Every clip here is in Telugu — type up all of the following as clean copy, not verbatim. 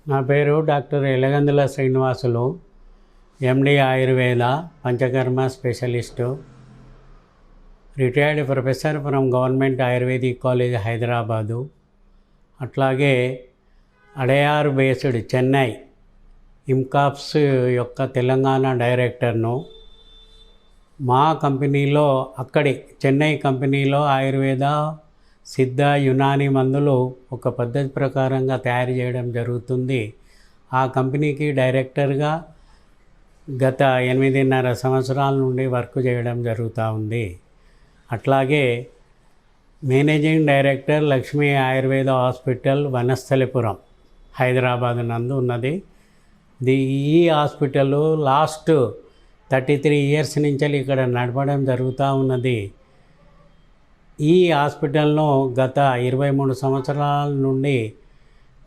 నా పేరు doctor Elagandula Srinivasulu, MD Ayurveda panchakarma specialist, retired professor from government ayurvedic college Hyderabad. అట్లాగే అడయార్ బేస్డ్ చెన్నై ఇమ్కాప్స్ యొక్క తెలంగాణ డైరెక్టర్ను. మా కంపెనీలో చెన్నై కంపెనీలో ఆయుర్వేద, సిద్ధ, యునాని మందులు ఒక పద్ధతి ప్రకారంగా తయారు చేయడం జరుగుతుంది. ఆ కంపెనీకి డైరెక్టర్గా గత 8.5 సంవత్సరాల నుండి వర్క్ చేయడం జరుగుతూ ఉంది. అట్లాగే managing director Lakshmi Ayurveda hospital Vanasthalipuram Hyderabad నందు ఉన్నది. ఈ హాస్పిటల్ లాస్ట్ 33 ఇయర్స్ నుంచి ఇక్కడ నడపడం జరుగుతూ ఉన్నది. ఈ హాస్పిటల్ను గత 23 సంవత్సరాల నుండి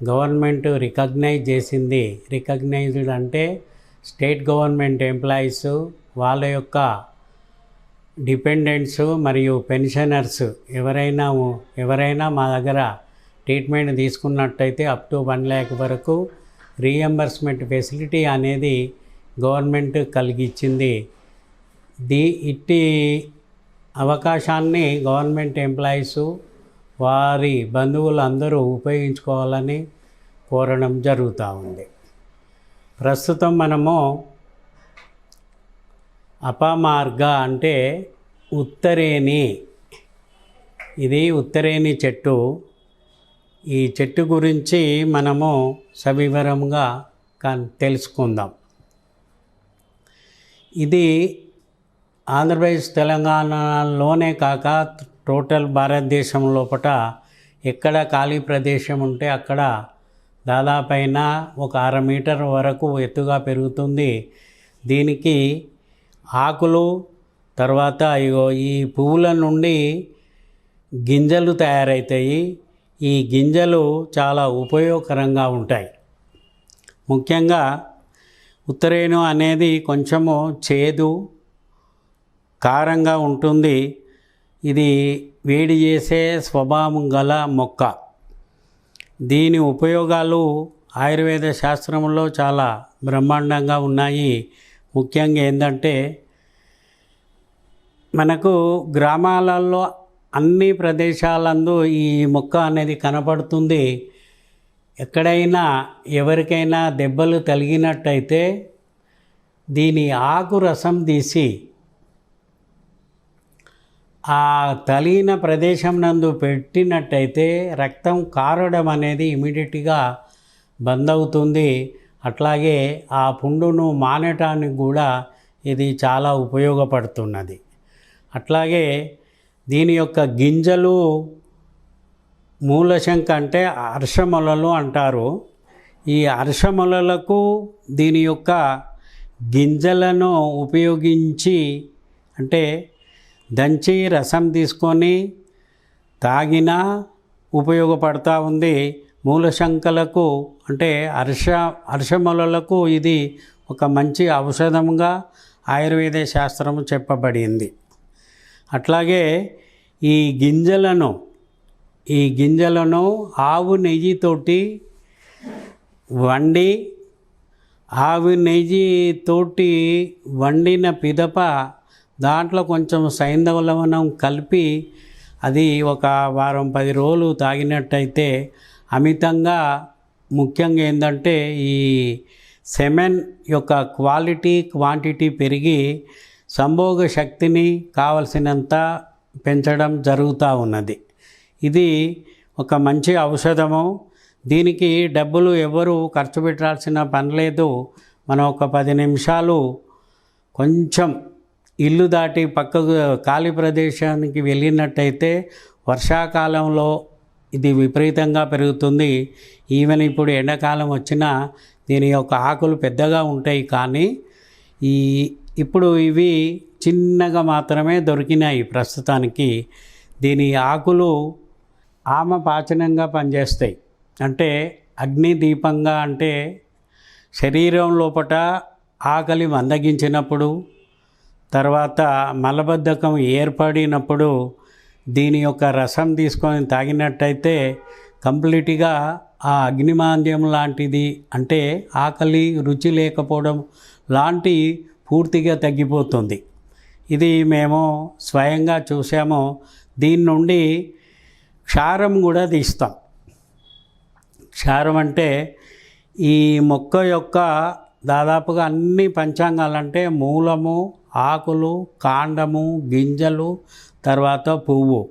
గవర్నమెంట్ రికగ్నైజ్ చేసింది. రికగ్నైజ్డ్ అంటే స్టేట్ గవర్నమెంట్ ఎంప్లాయీస్, వాళ్ళ యొక్క డిపెండెంట్స్ మరియు పెన్షనర్స్ ఎవరైనా మా దగ్గర ట్రీట్మెంట్ తీసుకున్నట్టయితే అప్ టు 1 lakh వరకు రీఎంబర్స్మెంట్ ఫెసిలిటీ అనేది గవర్నమెంట్ కలిగించింది. ఇట్టి అవకాశాన్ని గవర్నమెంట్ ఎంప్లాయీస్, వారి బంధువులు అందరూ ఉపయోగించుకోవాలని కోరడం జరుగుతూ ఉంది. ప్రస్తుతం మనము అపమార్గ అంటే ఉత్తరేణి, ఇది ఉత్తరేణి చెట్టు. ఈ చెట్టు గురించి మనము సవివరంగా తెలుసుకుందాం. ఇది ఆంధ్రప్రదేశ్, తెలంగాణలోనే కాక టోటల్ భారతదేశం లోపల ఎక్కడ ఖాళీ ప్రదేశం ఉంటే అక్కడ దాదాపైన ఒక 1/2 మీటర్ వరకు ఎత్తుగా పెరుగుతుంది. దీనికి ఆకులు, తర్వాత ఈ పువ్వుల నుండి గింజలు తయారవుతాయి. ఈ గింజలు చాలా ఉపయోగకరంగా ఉంటాయి. ముఖ్యంగా ఉత్తరేణి అనేది కొంచెము చేదు, కారంగా ఉంటుంది. ఇది వేడి చేసే స్వభావం గల మొక్క. దీని ఉపయోగాలు ఆయుర్వేద శాస్త్రంలో చాలా బ్రహ్మాండంగా ఉన్నాయి. ముఖ్యంగా ఏంటంటే మనకు గ్రామాలలో అన్ని ప్రదేశాలందు ఈ మొక్క అనేది కనపడుతుంది. ఎక్కడైనా ఎవరికైనా దెబ్బలు తగిలినట్టయితే దీని ఆకు రసం తీసి ఆ తగిలిన ప్రదేశం నందు పెట్టినట్టయితే రక్తం కారడం అనేది ఇమీడియట్గా బంద్ అవుతుంది. అట్లాగే ఆ పుండును మానటానికి కూడా ఇది చాలా ఉపయోగపడుతున్నది. అట్లాగే దీని యొక్క గింజలు మూలశంక అంటే అర్షమొలలు అంటారు. ఈ అర్షమొలలకు దీని యొక్క గింజలను ఉపయోగించి అంటే దంచి రసం తీసుకొని తాగినా ఉపయోగపడుతూ ఉంది. మూలశంకలకు అంటే అర్షమొలలకు ఇది ఒక మంచి ఔషధంగా ఆయుర్వేద శాస్త్రము చెప్పబడింది. అట్లాగే ఈ గింజలను ఆవు నెయ్యితోటి వండి, ఆవు నెయ్యితోటి వండిన పిదప దాంట్లో కొంచెం సైంధవ లవణం కలిపి అది ఒక 10 రోజులు తాగినట్టయితే అమితంగా, ముఖ్యంగా ఏంటంటే ఈ సెమెన్ యొక్క క్వాంటిటీ పెరిగి సంభోగ శక్తిని కావలసినంత పెంచడం జరుగుతూ ఉన్నది. ఇది ఒక మంచి ఔషధము. దీనికి డబ్బులు ఎవరు ఖర్చు పెట్టాల్సిన పని లేదు. మనం ఒక 10 నిమిషాలు కొంచెం ఇల్లు దాటి పక్కకు ఖాళీ ప్రదేశానికి వెళ్ళినట్టయితే వర్షాకాలంలో ఇది విపరీతంగా పెరుగుతుంది. ఈవెన్ ఇప్పుడు ఎండాకాలం వచ్చినా దీని యొక్క ఆకులు పెద్దగా ఉంటాయి, కానీ ఇప్పుడు ఇవి చిన్నగా మాత్రమే దొరికినాయి ప్రస్తుతానికి. దీని ఆకులు ఆమపాచనంగా పనిచేస్తాయి. అంటే అగ్నిదీపంగా, అంటే శరీరం లోపల ఆకలి మందగించినప్పుడు, తర్వాత మలబద్ధకం ఏర్పడినప్పుడు దీని యొక్క రసం తీసుకొని తాగినట్టయితే కంప్లీట్గా ఆ అగ్నిమాంద్యం లాంటిది, అంటే ఆకలి రుచి లేకపోవడం లాంటి పూర్తిగా తగ్గిపోతుంది. ఇది మేము స్వయంగా చూసాము. దీని నుండి క్షారం కూడా తీస్తాం. క్షారం అంటే ఈ మొక్క యొక్క దాదాపుగా అన్ని పంచాంగాలంటే మూలము, ఆకులు, కాండము, గింజలు, తర్వాత పువ్వు,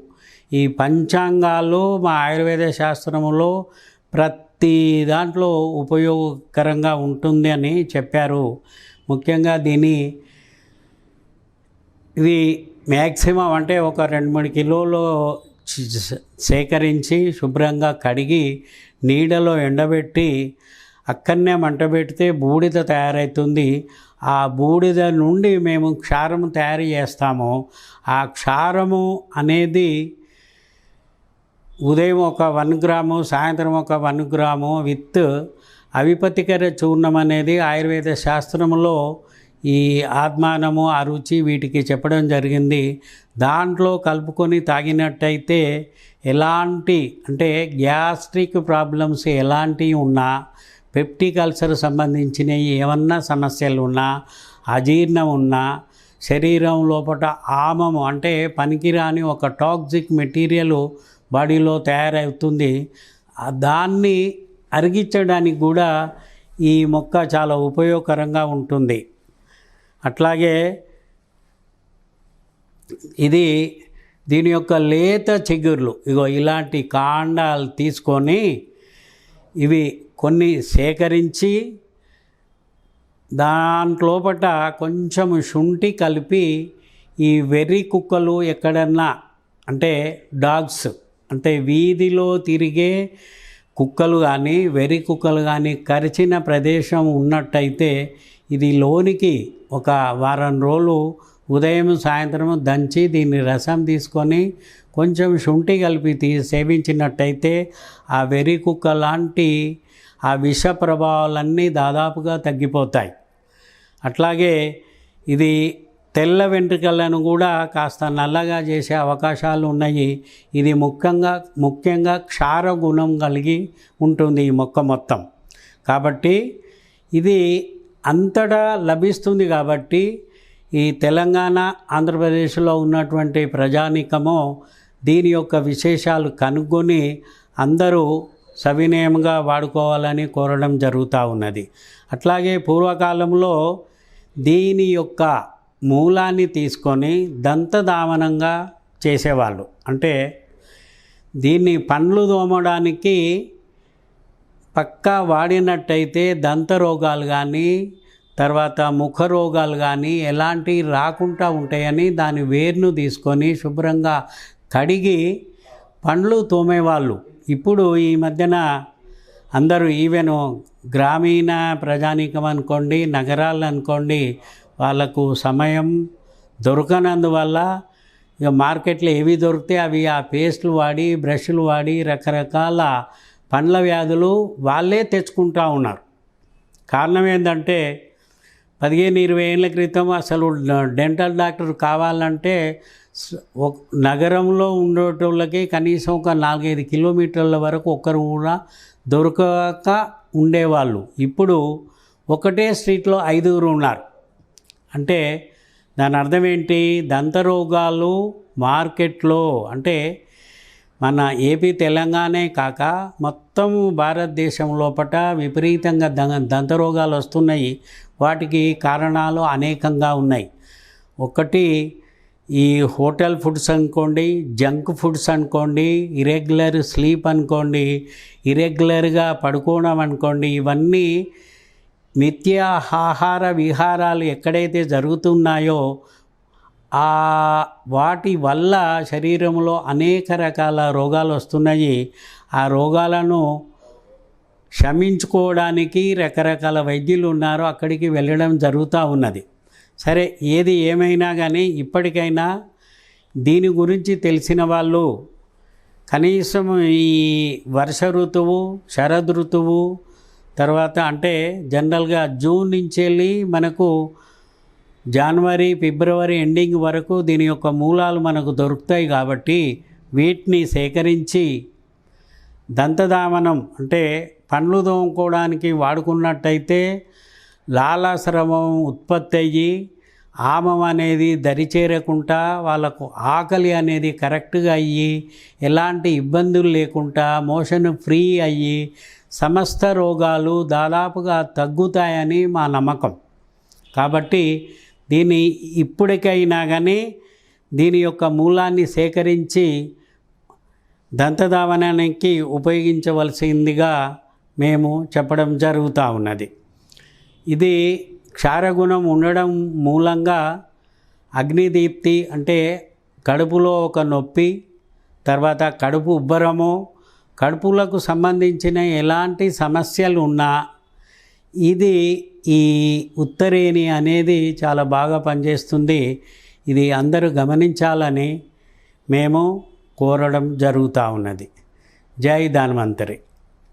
ఈ పంచాంగాలు మా ఆయుర్వేద శాస్త్రములో ప్రతి దాంట్లో ఉపయోగకరంగా ఉంటుంది అని చెప్పారు. ముఖ్యంగా ఇది మ్యాక్సిమం అంటే ఒక 2-3 కిలోలు సేకరించి శుభ్రంగా కడిగి నీడలో ఎండబెట్టి అక్కడనే మంట పెడితే బూడిద తయారవుతుంది. ఆ బూడిద నుండి మేము క్షారము తయారు చేస్తాము. ఆ క్షారము అనేది ఉదయం ఒక 1 గ్రాము, సాయంత్రం ఒక 1 గ్రాము విత్ అవిపతికర చూర్ణం అనేది ఆయుర్వేద శాస్త్రంలో ఈ ఆత్మానము, ఆ రుచి వీటికి చెప్పడం జరిగింది. దాంట్లో కలుపుకొని తాగినట్టయితే ఎలాంటి అంటే గ్యాస్ట్రిక్ ప్రాబ్లమ్స్ ఎలాంటివి ఉన్నా, పెప్టిక్ అల్సర్ సంబంధించినవి ఏమన్నా సమస్యలు ఉన్నా, అజీర్ణం ఉన్నా, శరీరం లోపల ఆమము అంటే పనికిరాని ఒక టాక్సిక్ మెటీరియల్ బాడీలో తయారవుతుంది. దాన్ని అరిగించడానికి కూడా ఈ మొక్క చాలా ఉపయోగకరంగా ఉంటుంది. అట్లాగే దీని యొక్క లేత చిగుర్లు ఇలాంటి కాండాలు తీసుకొని ఇవి కొన్ని సేకరించి దాంట్లోపట కొంచెం శుంఠి కలిపి ఈ వెర్రి కుక్కలు ఎక్కడన్నా అంటే డాగ్స్ అంటే వీధిలో తిరిగే కుక్కలు కానీ వెర్రి కుక్కలు కానీ కరిచిన ప్రదేశం ఉన్నట్టయితే ఇది లోనికి ఒక వారం రోజులు ఉదయం సాయంత్రం దంచి దీన్ని రసం తీసుకొని కొంచెం శుంఠి కలిపి సేవించినట్టయితే ఆ వెర్రి కుక్క లాంటి ఆ విష ప్రభావాలన్నీ దాదాపుగా తగ్గిపోతాయి. అట్లాగే ఇది తెల్ల వెంట్రుకలను కూడా కాస్త నల్లగా చేసే అవకాశాలు ఉన్నాయి. ఇది ముఖ్యంగా క్షార గుణం కలిగి ఉంటుంది ఈ మొక్క మొత్తం. కాబట్టి ఇది అంతటా లభిస్తుంది. కాబట్టి ఈ తెలంగాణ, ఆంధ్రప్రదేశ్లో ఉన్నటువంటి ప్రజానీకము దీని యొక్క విశేషాలు కనుగొని అందరూ సవినయంగా వాడుకోవాలని కోరడం జరుగుతూ ఉన్నది. అట్లాగే పూర్వకాలంలో దీని యొక్క మూలాన్ని తీసుకొని దంతధావనంగా చేసేవాళ్ళు. అంటే దీన్ని పండ్లు తోమడానికి పక్కా వాడినట్టయితే దంత రోగాలు కానీ తర్వాత ముఖ రోగాలు కానీ ఎలాంటివి రాకుండా ఉంటాయని దాని వేరును తీసుకొని శుభ్రంగా కడిగి పండ్లు తోమేవాళ్ళు. ఇప్పుడు ఈ మధ్యన అందరూ ఈవెన్ గ్రామీణ ప్రజానీకం అనుకోండి, నగరాలు అనుకోండి, వాళ్ళకు సమయం దొరకనందువల్ల ఇక మార్కెట్లో ఏవి దొరికితే అవి ఆ పేస్టులు వాడి, బ్రష్లు వాడి రకరకాల పండ్ల వ్యాధులు వాళ్ళే తెచ్చుకుంటూ ఉన్నారు. కారణం ఏంటంటే 15-20 ఏళ్ళ క్రితం అసలు డెంటల్ డాక్టర్ కావాలంటే నగరంలో ఉండేటోళ్ళకి కనీసం ఒక 4-5 కిలోమీటర్ల వరకు ఒక్కరు కూడా దొరకక ఉండేవాళ్ళు. ఇప్పుడు ఒకటే స్ట్రీట్లో 5 ఉన్నారు. అంటే దాని అర్థం ఏంటి? దంతరోగాలు మార్కెట్లో అంటే మన ఏపీ తెలంగాణే కాక మొత్తం భారతదేశం లోపల విపరీతంగా దంతరోగాలు వస్తున్నాయి. వాటికి కారణాలు అనేకంగా ఉన్నాయి. ఒకటి ఈ హోటల్ ఫుడ్స్ అనుకోండి, జంక్ ఫుడ్స్ అనుకోండి, ఇరెగ్యులర్ స్లీప్ అనుకోండి, ఇరెగ్యులర్గా పడుకోవడం అనుకోండి, ఇవన్నీ మిథ్యాహార విహారాలు ఎక్కడైతే జరుగుతున్నాయో వాటి వల్ల శరీరంలో అనేక రకాల రోగాలు వస్తున్నాయి. ఆ రోగాలను శమించుకోవడానికి రకరకాల వైద్యులు ఉన్నారు, అక్కడికి వెళ్ళడం జరుగుతూ ఉన్నది. సరే, ఏది ఏమైనా కానీ ఇప్పటికైనా దీని గురించి తెలిసిన వాళ్ళు కనీసం ఈ వర్ష ఋతువు, శరద్ ఋతువు తర్వాత అంటే జనరల్గా జూన్ నుంచి వెళ్ళి మనకు జనవరి, ఫిబ్రవరి ఎండింగ్ వరకు దీని యొక్క మూలాలు మనకు దొరుకుతాయి. కాబట్టి వీటిని సేకరించి దంతధావనం అంటే పండ్లు తోముకోవడానికి వాడుకున్నట్టయితే లాలాస్రవం ఉత్పత్తి అయ్యి ఆమం అనేది దరిచేరకుండా వాళ్ళకు ఆకలి అనేది కరెక్ట్గా అయ్యి ఎలాంటి ఇబ్బందులు లేకుండా మోషన్ ఫ్రీ అయ్యి సమస్త రోగాలు దాదాపుగా తగ్గుతాయని మా నమ్మకం. కాబట్టి దీన్ని ఇప్పటికైనా కానీ దీని యొక్క మూలాన్ని సేకరించి దంతధావనానికి ఉపయోగించవలసిందిగా మేము చెప్పడం జరుగుతూ ఉన్నది. ఇది క్షారగుణం ఉండడం మూలంగా అగ్నిదీప్తి అంటే కడుపులో ఒక నొప్పి, తర్వాత కడుపు ఉబ్బరము, కడుపులకు సంబంధించిన ఎలాంటి సమస్యలు ఉన్నా ఇది ఈ ఉత్తరేణి అనేది చాలా బాగా పనిచేస్తుంది. ఇది అందరూ గమనించాలని మేము కోరడం జరుగుతూ ఉన్నది. జై ధన్వంతరి.